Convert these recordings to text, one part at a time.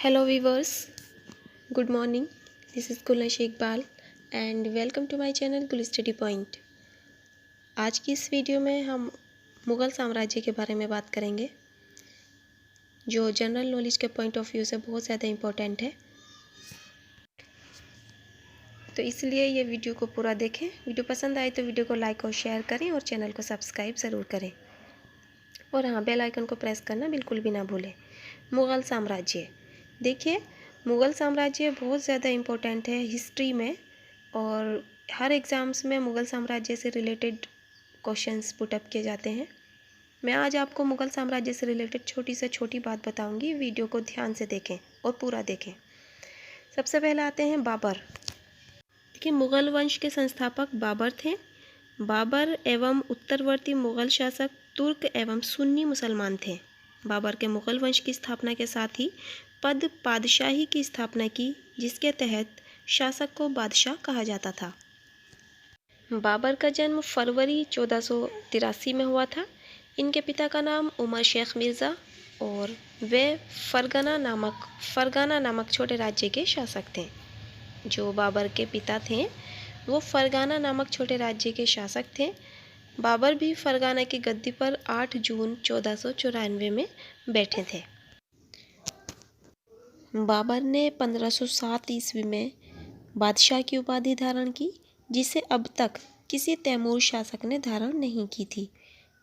Hello viewers, good morning. This is Gulnash Iqbal and welcome to my channel Gul Study Point. आज की इस video में हम मुग़ल साम्राज्य के बारे में बात करेंगे, जो जनरल नॉलेज के पॉइंट ऑफ व्यू से बहुत ज़्यादा इम्पोर्टेंट है। तो इसलिए ये वीडियो को पूरा देखें। वीडियो पसंद आए तो वीडियो को लाइक और शेयर करें और चैनल को सब्सक्राइब ज़रूर करें। और हाँ, बेल आइकन को प्रेस करना बिल्कुल भी ना भूलें। मुग़ल साम्राज्य, देखिए मुग़ल साम्राज्य बहुत ज़्यादा इम्पोर्टेंट है हिस्ट्री में, और हर एग्ज़ाम्स में मुग़ल साम्राज्य से रिलेटेड क्वेश्चंस पुटअप किए जाते हैं। मैं आज आपको मुग़ल साम्राज्य से रिलेटेड छोटी से छोटी बात बताऊंगी। वीडियो को ध्यान से देखें और पूरा देखें। सबसे पहले आते हैं बाबर। देखिए, मुग़ल वंश के संस्थापक बाबर थे। बाबर एवं उत्तरवर्ती मुग़ल शासक तुर्क एवं सुन्नी मुसलमान थे। बाबर के मुग़ल वंश की स्थापना के साथ ही पादशाही की स्थापना की, जिसके तहत शासक को बादशाह कहा जाता था। बाबर का जन्म फरवरी 1483 में हुआ था। इनके पिता का नाम उमर शेख मिर्ज़ा और वे फरगाना नामक छोटे राज्य के शासक थे। जो बाबर के पिता थे वो फरगाना नामक छोटे राज्य के शासक थे। बाबर भी फरगाना की गद्दी पर 8 जून 1494 में बैठे थे। बाबर ने 1507 ईस्वी में बादशाह की उपाधि धारण की, जिसे अब तक किसी तैमूर शासक ने धारण नहीं की थी।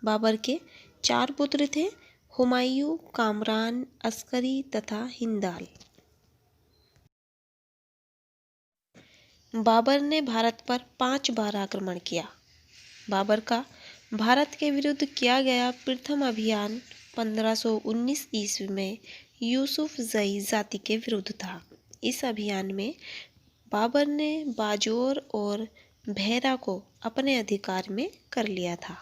बाबर के 4 पुत्र थे, हुमायूं, कामरान, अस्करी तथा हिंदाल। बाबर ने भारत पर 5 बार आक्रमण किया। बाबर का भारत के विरुद्ध किया गया प्रथम अभियान 1519 ईस्वी में यूसुफ जई जाति के विरुद्ध था। इस अभियान में बाबर ने बाजोर और भैरा को अपने अधिकार में कर लिया था।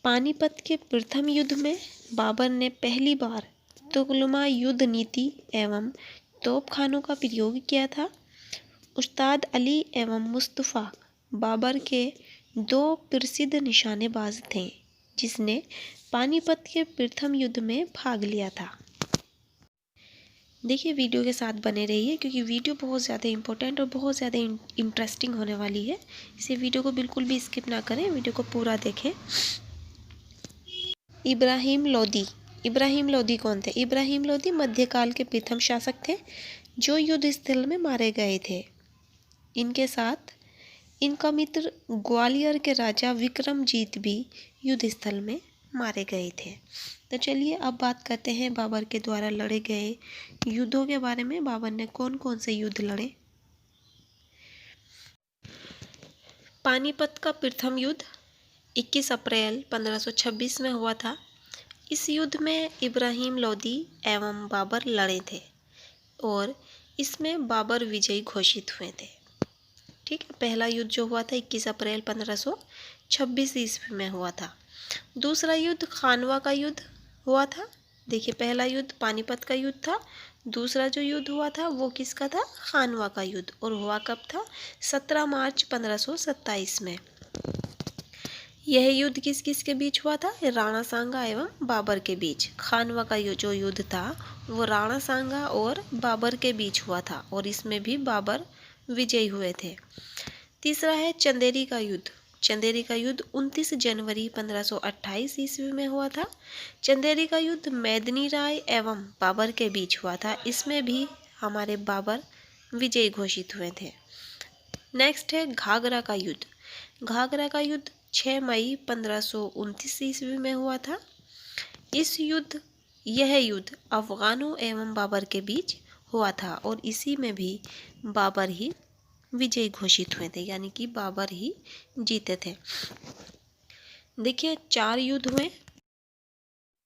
पानीपत के प्रथम युद्ध में बाबर ने पहली बार तुगलमा युद्ध नीति एवं तोपखानों का प्रयोग किया था। उस्ताद अली एवं मुस्तफ़ा बाबर के 2 प्रसिद्ध निशानेबाज थे, जिसने पानीपत के प्रथम युद्ध में भाग लिया था। देखिए, वीडियो के साथ बने रहिए क्योंकि वीडियो बहुत ज़्यादा इम्पोर्टेंट और बहुत ज़्यादा इंटरेस्टिंग होने वाली है। इसे वीडियो को बिल्कुल भी स्किप ना करें, वीडियो को पूरा देखें। इब्राहिम लोदी कौन थे? इब्राहिम लोदी मध्यकाल के प्रथम शासक थे, जो युद्ध स्थल में मारे गए थे। इनके साथ इनका मित्र ग्वालियर के राजा विक्रमजीत भी युद्ध स्थल में मारे गए थे। तो चलिए अब बात करते हैं बाबर के द्वारा लड़े गए युद्धों के बारे में। बाबर ने कौन कौन से युद्ध लड़े? पानीपत का प्रथम युद्ध 21 अप्रैल 1526 में हुआ था। इस युद्ध में इब्राहिम लोदी एवं बाबर लड़े थे और इसमें बाबर विजयी घोषित हुए थे। ठीक है, पहला युद्ध जो हुआ था 21 अप्रैल 1526 ईस्वी में हुआ था। दूसरा युद्ध खानवा का युद्ध हुआ था। देखिए, पहला युद्ध पानीपत का युद्ध था, दूसरा जो युद्ध हुआ था वो किसका था? खानवा का युद्ध। और हुआ कब था? 17 मार्च 1527 में। यह युद्ध किस किस के बीच हुआ था? राणा सांगा एवं बाबर के बीच। खानवा का जो युद्ध था वो राणा सांगा और बाबर के बीच हुआ था और इसमें भी बाबर विजयी हुए थे। तीसरा है चंदेरी का युद्ध। चंदेरी का युद्ध 29 जनवरी 1528 ईस्वी में हुआ था। चंदेरी का युद्ध मैदनी राय एवं बाबर के बीच हुआ था। इसमें भी हमारे बाबर विजयी घोषित हुए थे। नेक्स्ट है घाघरा का युद्ध। घाघरा का युद्ध 6 मई 1529 ईस्वी में हुआ था। यह युद्ध अफगानों एवं बाबर के बीच हुआ था और इसी में भी बाबर ही विजयी घोषित हुए थे, यानी कि बाबर ही जीते थे। देखिए, 4 युद्ध हुए।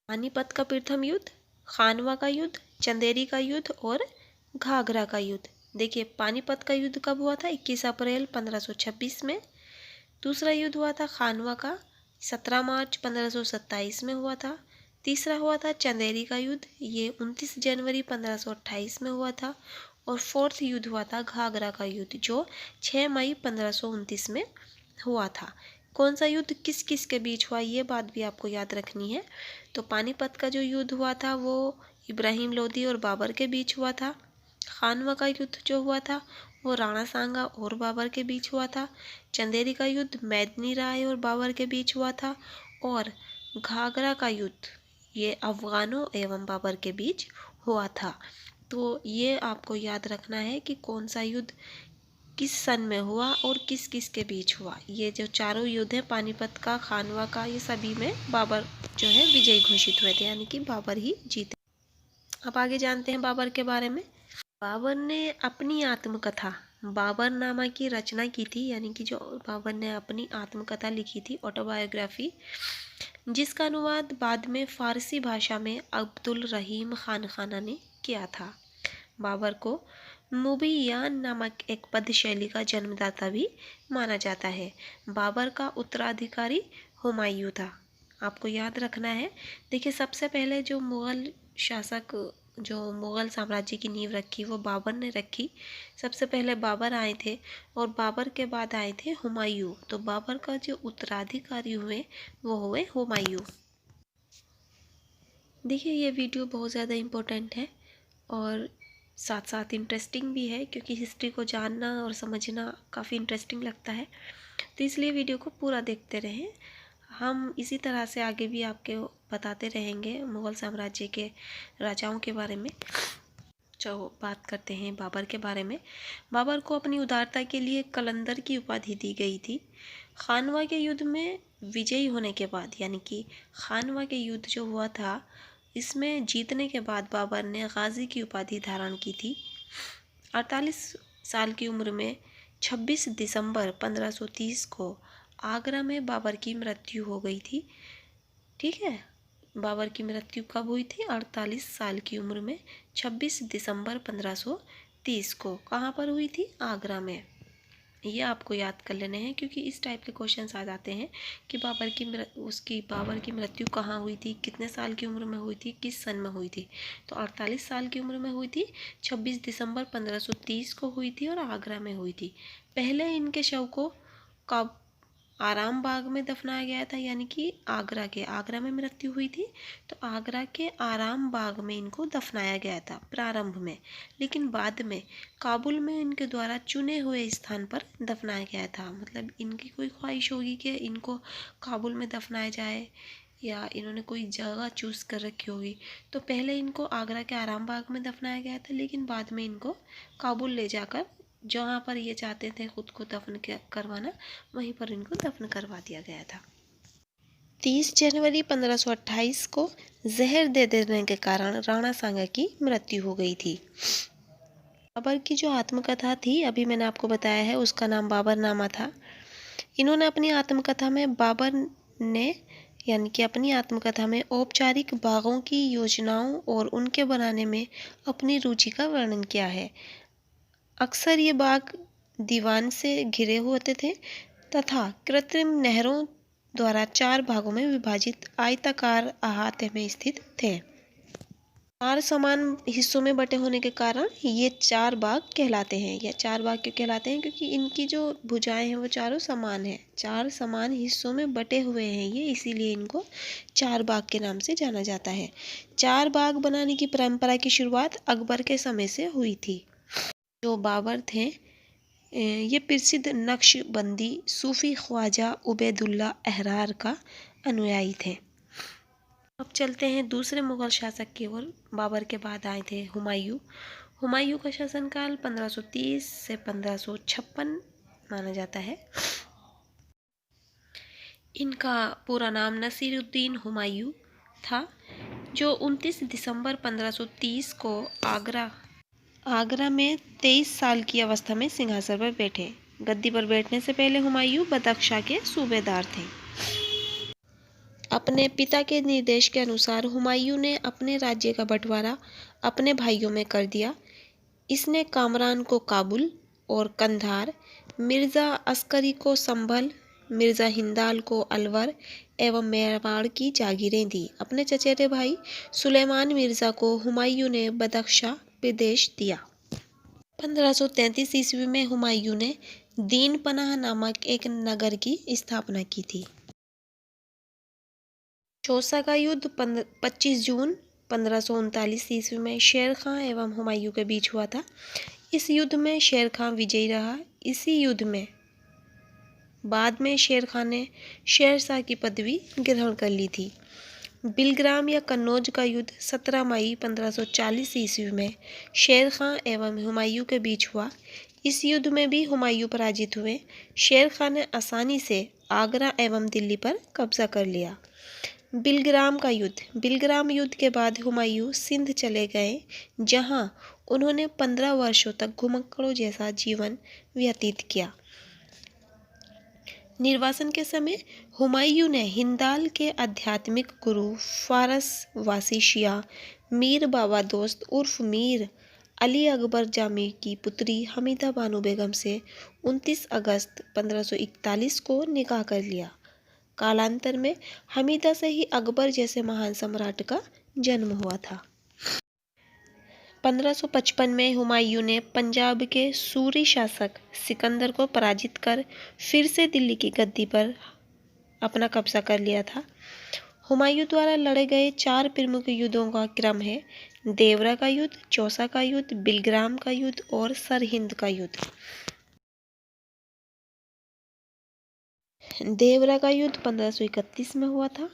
पानीपत का प्रथम युद्ध, खानवा का युद्ध, चंदेरी का युद्ध और घाघरा का युद्ध। देखिए, पानीपत का युद्ध कब हुआ था? 21 अप्रैल 1526 में। दूसरा युद्ध हुआ था खानवा का, 17 मार्च 1527 में हुआ था। तीसरा हुआ था चंदेरी का युद्ध, ये 29 जनवरी 1528 में हुआ था। और 4th युद्ध हुआ था घाघरा का युद्ध, जो 6 मई 1529 में हुआ था। कौन सा युद्ध किस किस के बीच हुआ, ये बात भी आपको याद रखनी है। तो पानीपत का जो युद्ध हुआ था वो इब्राहिम लोदी और बाबर के बीच हुआ था। खानवा का युद्ध जो हुआ था वो राणा सांगा और बाबर के बीच हुआ था। चंदेरी का युद्ध मेदिनी राय और बाबर के बीच हुआ था। और घाघरा का युद्ध ये अफगानों एवं बाबर के बीच हुआ था। तो ये आपको याद रखना है कि कौन सा युद्ध किस सन में हुआ और किस किस के बीच हुआ। ये जो चारों युद्ध हैं, पानीपत का, खानवा का, ये सभी में बाबर जो है विजयी घोषित हुए थे, यानी कि बाबर ही जीते। अब आगे जानते हैं बाबर के बारे में। बाबर ने अपनी आत्मकथा बाबरनामा की रचना की थी, यानी कि जो बाबर ने अपनी आत्मकथा लिखी थी, ऑटोबायोग्राफी, जिसका अनुवाद बाद में फारसी भाषा में अब्दुल रहीम खान खाना ने किया था। बाबर को मुबीयान नामक एक पद्य शैली का जन्मदाता भी माना जाता है। बाबर का उत्तराधिकारी हुमायूं था। आपको याद रखना है। देखिए, सबसे पहले जो मुग़ल शासक, जो मुग़ल साम्राज्य की नींव रखी वो बाबर ने रखी। सबसे पहले बाबर आए थे और बाबर के बाद आए थे हुमायूं। तो बाबर का जो उत्तराधिकारी हुए वो हुए हुमायूं। देखिए, ये वीडियो बहुत ज़्यादा इम्पोर्टेंट है और साथ साथ इंटरेस्टिंग भी है, क्योंकि हिस्ट्री को जानना और समझना काफ़ी इंटरेस्टिंग लगता है। तो इसलिए वीडियो को पूरा देखते रहें। हम इसी तरह से आगे भी आपके बताते रहेंगे मुग़ल साम्राज्य के राजाओं के बारे में। चलो बात करते हैं बाबर के बारे में। बाबर को अपनी उदारता के लिए कलंदर की उपाधि दी गई थी। खानवा के युद्ध में विजयी होने के बाद, यानी कि खानवा के युद्ध जो हुआ था, इसमें जीतने के बाद बाबर ने गाजी की उपाधि धारण की थी। 48 साल की उम्र में 26 दिसंबर 1530 को आगरा में बाबर की मृत्यु हो गई थी। ठीक है, बाबर की मृत्यु कब हुई थी? 48 साल की उम्र में 26 दिसंबर 1530 को। कहाँ पर हुई थी? आगरा में। ये आपको याद कर लेने हैं, क्योंकि इस टाइप के क्वेश्चंस आ जाते हैं कि बाबर की मृत्यु कहाँ हुई थी, कितने साल की उम्र में हुई थी, किस सन में हुई थी। तो 48 साल की उम्र में हुई थी, 26 दिसंबर 1530 को हुई थी और आगरा में हुई थी। पहले इनके शव को कब आराम बाग में दफनाया गया था, यानी कि आगरा में मृत्यु हुई थी, तो आगरा के आराम बाग में इनको दफनाया गया था प्रारंभ में। लेकिन बाद में काबुल में इनके द्वारा चुने हुए स्थान पर दफनाया गया था। मतलब इनकी कोई ख्वाहिश होगी कि इनको काबुल में दफनाया जाए, या इन्होंने कोई जगह चूज़ कर रखी होगी। तो पहले इनको आगरा के आराम बाग में दफनाया गया था, लेकिन बाद में इनको काबुल ले जाकर जहाँ पर ये चाहते थे खुद को दफन करवाना, वहीं पर इनको दफन करवा दिया गया था। 30 जनवरी 1528 को जहर दे देने के कारण राणा सांगा की मृत्यु हो गई थी। बाबर की जो आत्मकथा थी, अभी मैंने आपको बताया है, उसका नाम बाबरनामा था। इन्होंने अपनी आत्मकथा में बाबर ने, यानी कि अपनी आत्मकथा में औपचारिक बागों की योजनाओं और उनके बनाने में अपनी रुचि का वर्णन किया है। अक्सर ये बाग दीवान से घिरे होते थे तथा कृत्रिम नहरों द्वारा 4 भागों में विभाजित आयताकार अहाते में स्थित थे। 4 समान हिस्सों में बटे होने के कारण ये 4 बाग कहलाते हैं। या 4 बाग क्यों कहलाते हैं? क्योंकि इनकी जो भुजाएं हैं वो चारों समान हैं, 4 समान हिस्सों में बटे हुए हैं ये, इसीलिए इनको 4 बाग के नाम से जाना जाता है। 4 बाग बनाने की परंपरा की शुरुआत अकबर के समय से हुई थी। जो बाबर थे ये प्रसिद्ध नक्शबंदी सूफी ख्वाजा उबैदुल्ला अहरार का अनुयायी थे। अब चलते हैं दूसरे मुगल शासक की ओर। बाबर के बाद आए थे हुमायूं। हुमायूं का शासनकाल 1530 से 1556 माना जाता है। इनका पूरा नाम नसीरुद्दीन हुमायूं था, जो 29 दिसंबर 1530 को आगरा में 23 साल की अवस्था में सिंहासन पर बैठे। गद्दी पर बैठने से पहले हुमायूं बदख्शां के सूबेदार थे। अपने पिता के निर्देश के अनुसार हुमायूं ने अपने राज्य का बंटवारा अपने भाइयों में कर दिया। इसने कामरान को काबुल और कंधार, मिर्ज़ा अस्करी को संभल, मिर्ज़ा हिंदाल को अलवर एवं मेवाड़ की जागीरें दी। अपने चचेरे भाई सुलेमान मिर्ज़ा को हुमायूं ने बदख्शां प्रदेश दिया। 1533 ईस्वी में हुमायूं ने दीन पनाह नामक एक नगर की स्थापना की थी। चौसा का युद्ध 25 जून 1539 ईस्वी में शेर खां एवं हुमायूं के बीच हुआ था। इस युद्ध में शेर खां विजयी रहा। इसी युद्ध में बाद में शेर खां ने शेरशाह की पदवी ग्रहण कर ली थी। बिलग्राम या कन्नौज का युद्ध 17 मई 1540 ईस्वी में शेर खां एवं हुमायूं के बीच हुआ। इस युद्ध में भी हुमायूं पराजित हुए। शेर खां ने आसानी से आगरा एवं दिल्ली पर कब्जा कर लिया। बिलग्राम युद्ध के बाद हुमायूं सिंध चले गए, जहां उन्होंने 15 वर्षों तक घुमक्कड़ों जैसा जीवन व्यतीत किया। निर्वासन के समय हुमायूं ने हिंदाल के आध्यात्मिक गुरु फारस वासी शिया मीर बाबा दोस्त उर्फ मीर अली अकबर जामी की पुत्री हमीदा बानो बेगम से 29 अगस्त 1541 को निकाह कर लिया। कालांतर में हमीदा से ही अकबर जैसे महान सम्राट का जन्म हुआ था। 1555 में हुमायूं ने पंजाब के सूरी शासक सिकंदर को पराजित कर फिर से दिल्ली की गद्दी पर अपना कब्जा कर लिया था। हुमायूं द्वारा लड़े गए 4 प्रमुख युद्धों का क्रम है: देवरा का युद्ध, चौसा का युद्ध, बिलग्राम का युद्ध और सरहिंद का युद्ध। देवरा का युद्ध 1531 में हुआ था।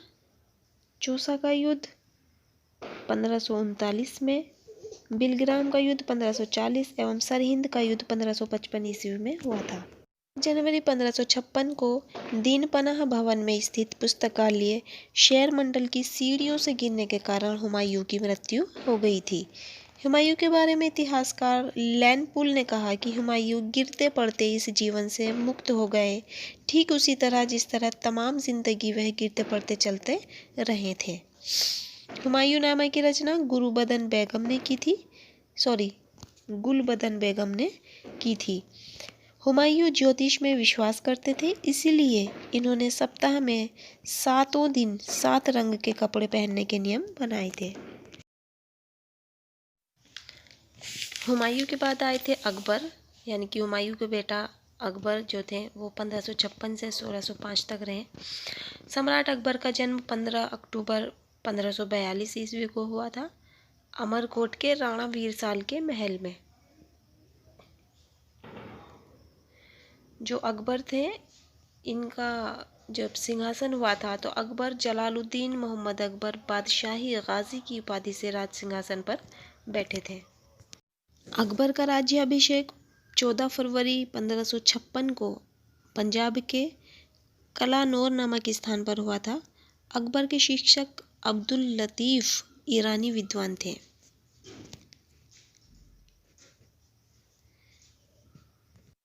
चौसा का युद्ध 1539 में, बिलग्राम का युद्ध 1540 एवं सरहिंद का युद्ध 1555 ईस्वी में हुआ था। जनवरी 1556 को दीन पनाह भवन में स्थित पुस्तकालय शेर मंडल की सीढ़ियों से गिरने के कारण हुमायूं की मृत्यु हो गई थी। हुमायूं के बारे में इतिहासकार लैनपुल ने कहा कि हुमायूं गिरते पड़ते इस जीवन से मुक्त हो गए, ठीक उसी तरह जिस तरह तमाम जिंदगी वह गिरते पड़ते चलते रहे थे। हुमायूं नामा की रचना गुलबदन बेगम ने की थी। हुमायूं ज्योतिष में विश्वास करते थे, इसीलिए इन्होंने सप्ताह में 7 दिन 7 रंग के कपड़े पहनने के नियम बनाए थे। हुमायूं के बाद आए थे अकबर, यानी कि हुमायूं के बेटा अकबर जो थे वो 1556 से 1605 तक रहे। सम्राट अकबर का जन्म 15 अक्टूबर 1542 ईस्वी को हुआ था, अमरकोट के राणा वीरसाल के महल में। जो अकबर थे, इनका जब सिंहासन हुआ था तो अकबर जलालुद्दीन मोहम्मद अकबर बादशाही गाजी की उपाधि से राज सिंहासन पर बैठे थे। अकबर का राज्याभिषेक 14 फरवरी 1556 को पंजाब के कलानौर नामक स्थान पर हुआ था। अकबर के शिक्षक अब्दुल लतीफ ईरानी विद्वान थे।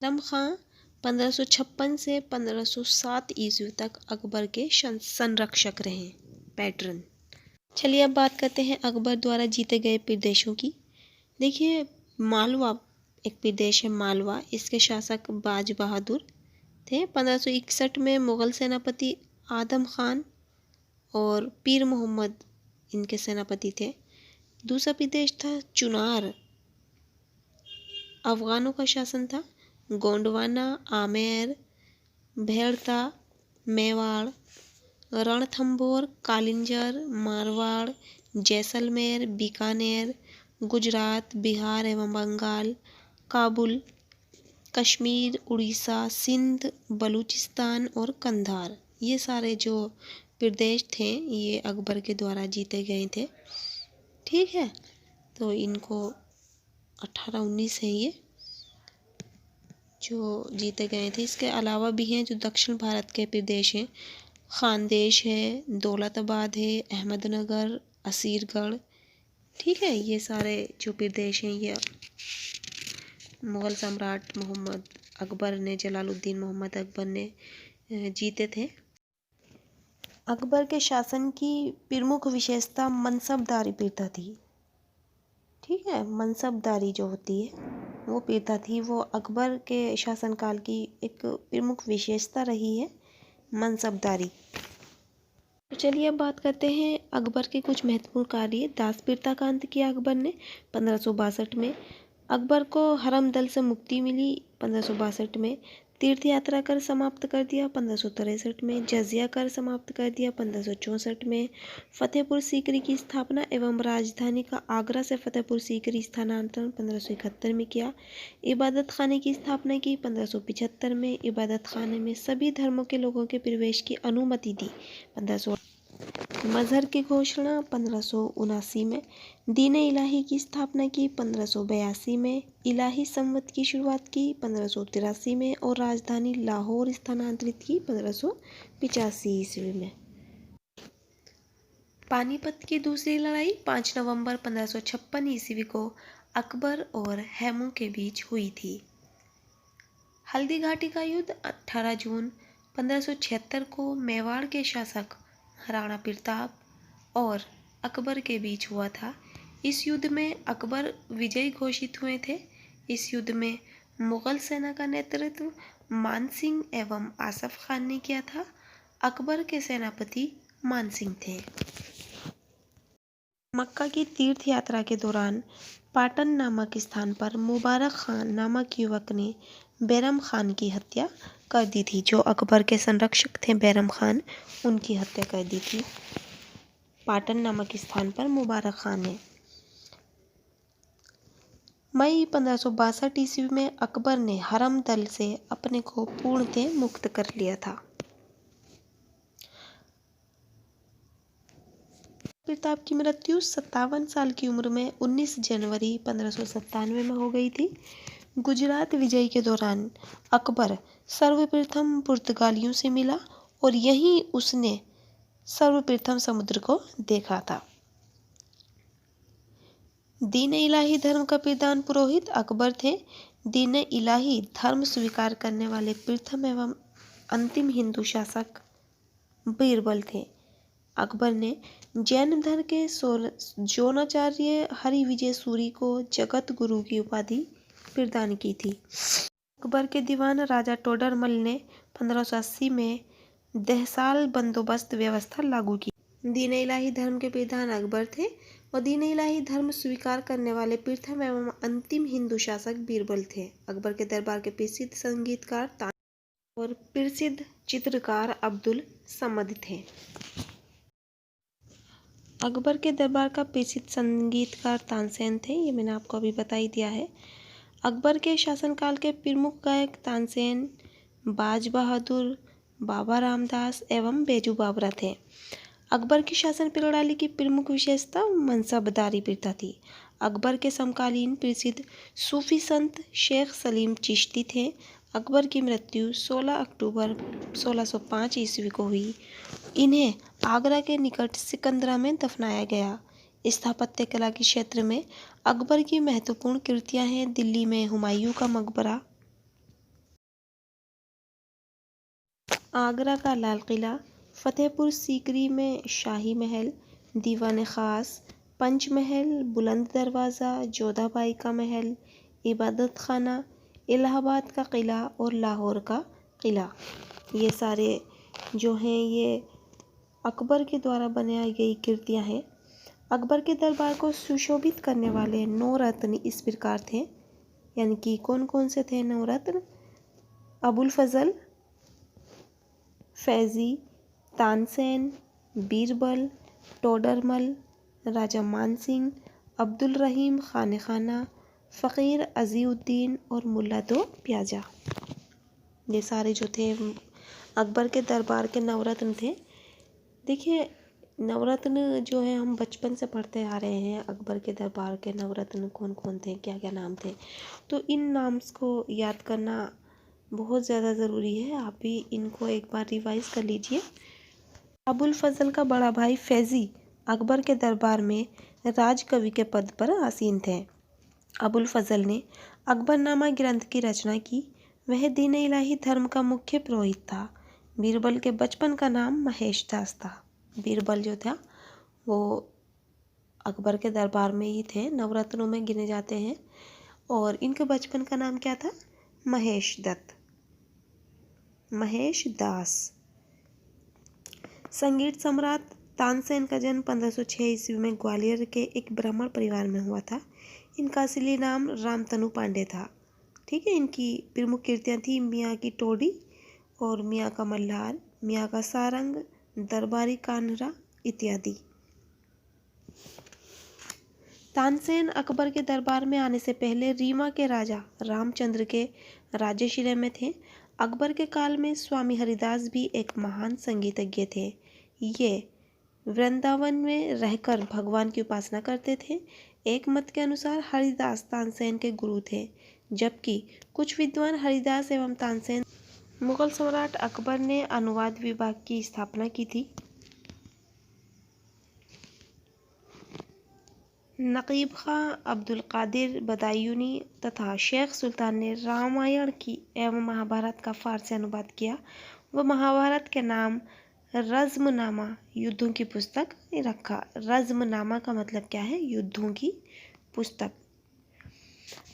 आलम खां 1556 से 1507 ईस्वी तक अकबर के संरक्षक रहे, पैटर्न। चलिए अब बात करते हैं अकबर द्वारा जीते गए प्रदेशों की। देखिए, मालवा एक प्रदेश है, मालवा, इसके शासक बाज बहादुर थे। 1561 में मुग़ल सेनापति आदम खान और पीर मोहम्मद इनके सेनापति थे। दूसरा प्रदेश था चुनार, अफगानों का शासन था। गोंडवाना, आमेर, भेड़ता, मेवाड़, रणथंभौर, कालिंजर, मारवाड़, जैसलमेर, बीकानेर, गुजरात, बिहार एवं बंगाल, काबुल, कश्मीर, उड़ीसा, सिंध, बलूचिस्तान और कंधार, ये सारे जो प्रदेश थे ये अकबर के द्वारा जीते गए थे। ठीक है, तो इनको 18-19 है ये जो जीते गए थे। इसके अलावा भी हैं जो दक्षिण भारत के प्रदेश हैं, खानदेश है, दौलताबाद है, अहमदनगर, असीरगढ़। ठीक है, ये सारे जो प्रदेश हैं ये मुग़ल सम्राट मोहम्मद अकबर ने, जलालुद्दीन मोहम्मद अकबर ने जीते थे। अकबर के शासन की प्रमुख विशेषता मनसबदारी प्रथा थी। ठीक है, मनसबदारी जो होती है वो प्रथा थी, वो अकबर के शासनकाल की एक प्रमुख विशेषता रही है, मनसबदारी। तो चलिए अब बात करते हैं अकबर के कुछ महत्वपूर्ण कार्य। दास प्रथा का अंत किया अकबर ने 1562 में। अकबर को हरम दल से मुक्ति मिली 1562 में। तीर्थ यात्रा कर समाप्त कर दिया 1563 में। जजिया कर समाप्त कर दिया 1564 में। फतेहपुर सीकरी की स्थापना एवं राजधानी का आगरा से फतेहपुर सीकरी स्थानांतरण 1571 में किया। इबादत खाने की स्थापना की 1575 में। इबादत खाने में सभी धर्मों के लोगों के प्रवेश की अनुमति दी 1516। मजहर की घोषणा 1579 में। दीन इलाही की स्थापना की 1582 में। इलाही संवत की शुरुआत की 1583 में और राजधानी लाहौर स्थानांतरित की 1585 ईस्वी में। पानीपत की दूसरी लड़ाई 5 नवंबर 1556 ईस्वी को अकबर और हैमू के बीच हुई थी। हल्दी घाटी का युद्ध 18 जून 1576 को मेवाड़ के शासक महाराणा प्रताप और अकबर के बीच हुआ था। इस युद्ध में अकबर विजयी घोषित हुए थे। इस युद्ध में मुगल सेना का नेतृत्व मान सिंह एवं आसफ खान ने किया था। अकबर के सेनापति मान सिंह थे। मक्का की तीर्थ यात्रा के दौरान पाटन नामक स्थान पर मुबारक खान नामक युवक ने बैरम खान की हत्या कर दी थी। जो अकबर के संरक्षक थे बैरम खान, उनकी हत्या कर दी थी पाटन नामक स्थान पर मुबारक खान ने। मई 1562 ईस्वी में अकबर ने हरम दल से अपने को पूर्णतः मुक्त कर लिया था। प्रताप की मृत्यु 57 साल की उम्र में 19 जनवरी 1597 में हो गई थी। गुजरात विजय के दौरान अकबर सर्वप्रथम पुर्तगालियों से मिला और यहीं उसने सर्वप्रथम समुद्र को देखा था। दीन इलाही धर्म का प्रधान पुरोहित अकबर थे। दीन इलाही धर्म स्वीकार करने वाले प्रथम एवं अंतिम हिंदू शासक बीरबल थे। अकबर ने जैन धर्म के जोनाचार्य हरि विजय सूरी को जगत गुरु की उपाधि प्रदान की थी। अकबर के दीवान राजा टोडरमल ने 1580 में दहसाल बंदोबस्त व्यवस्था लागू की। दीन इलाही धर्म के प्रधान अकबर थे और दीन इलाही धर्म स्वीकार करने वाले प्रथम एवं अंतिम हिंदू शासक बीरबल थे। अकबर के दरबार के प्रसिद्ध संगीतकार और प्रसिद्ध चित्रकार अब्दुल समद थे। अकबर के दरबार का प्रसिद्ध संगीतकार तानसेन थे, ये मैंने आपको अभी बता ही दिया है। अकबर के शासनकाल के प्रमुख गायक तानसेन, बाज बहादुर, बाबा रामदास एवं बैजू बावरा थे। अकबर की शासन प्रणाली की प्रमुख विशेषता मनसबदारी प्रथा थी। अकबर के समकालीन प्रसिद्ध सूफी संत शेख सलीम चिश्ती थे। अकबर की मृत्यु 16 अक्टूबर 1605 ईस्वी को हुई। इन्हें आगरा के निकट सिकंदरा में दफनाया गया। स्थापत्य कला के क्षेत्र में अकबर की महत्वपूर्ण कृतियां हैं दिल्ली में हुमायूं का मकबरा, आगरा का लाल किला, फतेहपुर सीकरी में शाही महल, दीवान खास, पंचमहल, बुलंद दरवाज़ा, जोधाबाई का महल, इबादत खाना, इलाहाबाद का किला और लाहौर का किला, ये सारे जो हैं ये अकबर के द्वारा बनाई गई कृतियां हैं। अकबर के दरबार को सुशोभित करने वाले 9 रत्न इस प्रकार थे, यानी कि कौन कौन से थे 9 रत्न? अबुल फजल, फैजी, तानसेन, बीरबल, टोडरमल, राजा मानसिंह, अब्दुल रहीम खान खाना, फ़कीर अजीउद्दीन और मुल्ला दो प्याजा। ये सारे जो थे अकबर के दरबार के नवरत्न थे। देखिए नवरत्न जो है हम बचपन से पढ़ते आ रहे हैं, अकबर के दरबार के नवरत्न कौन कौन थे, क्या क्या नाम थे, तो इन नाम्स को याद करना बहुत ज़्यादा ज़रूरी है। आप भी इनको एक बार रिवाइज कर लीजिए। अबुल फजल का बड़ा भाई फैज़ी अकबर के दरबार में राजकवि के पद पर आसीन थे। अबुल फजल ने अकबरनामा ग्रंथ की रचना की। वह दीन इलाही धर्म का मुख्य पुरोहित था। बीरबल के बचपन का नाम महेश दास था। बीरबल जो था वो अकबर के दरबार में ही थे, नवरत्नों में गिने जाते हैं, और इनके बचपन का नाम क्या था? महेश दत्त, महेश दास। संगीत सम्राट तानसेन का जन्म 1506 ईस्वी में ग्वालियर के एक ब्राह्मण परिवार में हुआ था। इनका असली नाम रामतनु पांडे था। ठीक है। इनकी प्रमुख कृतियाँ थी मियाँ की टोडी और मियाँ का मल्हार, मियाँ का सारंग, दरबारी कान्हरा इत्यादि। तानसेन अकबर के दरबार में आने से पहले रीवा के राजा रामचंद्र के राज्यश्रय में थे। अकबर के काल में स्वामी हरिदास भी एक महान संगीतज्ञ थे। ये वृंदावन में रहकर भगवान की उपासना करते थे। एक मत के अनुसार हरिदास तानसेन के गुरु थे, जबकि कुछ विद्वान हरिदास एवं तानसेन। मुगल सम्राट अकबर ने अनुवाद विभाग की स्थापना की थी। नकीब खां, अब्दुल कादिर बदायूनी तथा शेख सुल्तान ने रामायण की एवं महाभारत का फारसी अनुवाद किया। वह महाभारत के नाम रज़्मनामा युद्धों की पुस्तक रखा। रज़्मनामा का मतलब क्या है? युद्धों की पुस्तक।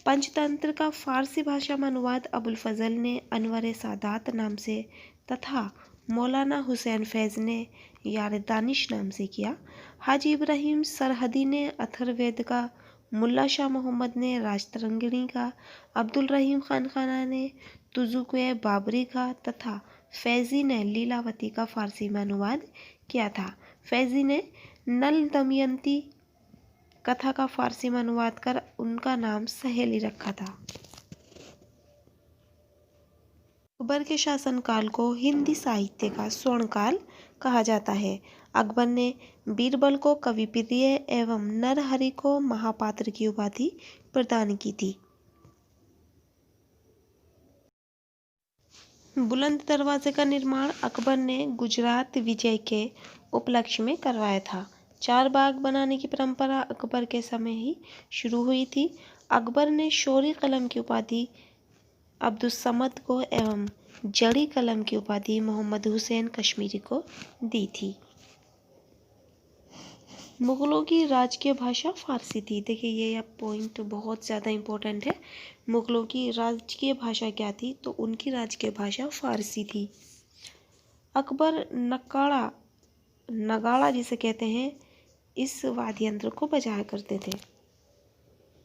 पंचतंत्र का फारसी भाषा में अनुवाद अबुल फजल ने अनवर सादात नाम से तथा मौलाना हुसैन फैज़ ने यार दानिश नाम से किया। हाजी इब्राहिम सरहदी ने अथर्ववेद का, मुल्ला शाह मोहम्मद ने राजतरंगिणी का, अब्दुल रहीम खान ने तुजुक-ए बाबरी का तथा फैज़ी ने लीलावती का फारसी में अनुवाद किया था। फैज़ी ने नल दमयंती कथा का फारसी में अनुवाद कर उनका नाम सहेली रखा था। अकबर के शासनकाल को हिंदी साहित्य का स्वर्णकाल कहा जाता है। अकबर ने बीरबल को कवि प्रिय एवं नरहरि को महापात्र की उपाधि प्रदान की थी। बुलंद दरवाजे का निर्माण अकबर ने गुजरात विजय के उपलक्ष्य में करवाया था। 4 बाग बनाने की परंपरा अकबर के समय ही शुरू हुई थी। अकबर ने शौरी कलम की उपाधि अब्दुस्समद को एवं जड़ी कलम की उपाधि मोहम्मद हुसैन कश्मीरी को दी थी। मुगलों की राजकीय भाषा फारसी थी। देखिए ये पॉइंट बहुत ज़्यादा इम्पोर्टेंट है। मुगलों की राजकीय भाषा क्या थी? तो उनकी राजकीय भाषा फारसी थी। अकबर नगाड़ा जिसे कहते हैं, इस वाद्य यंत्र को बजाया करते थे।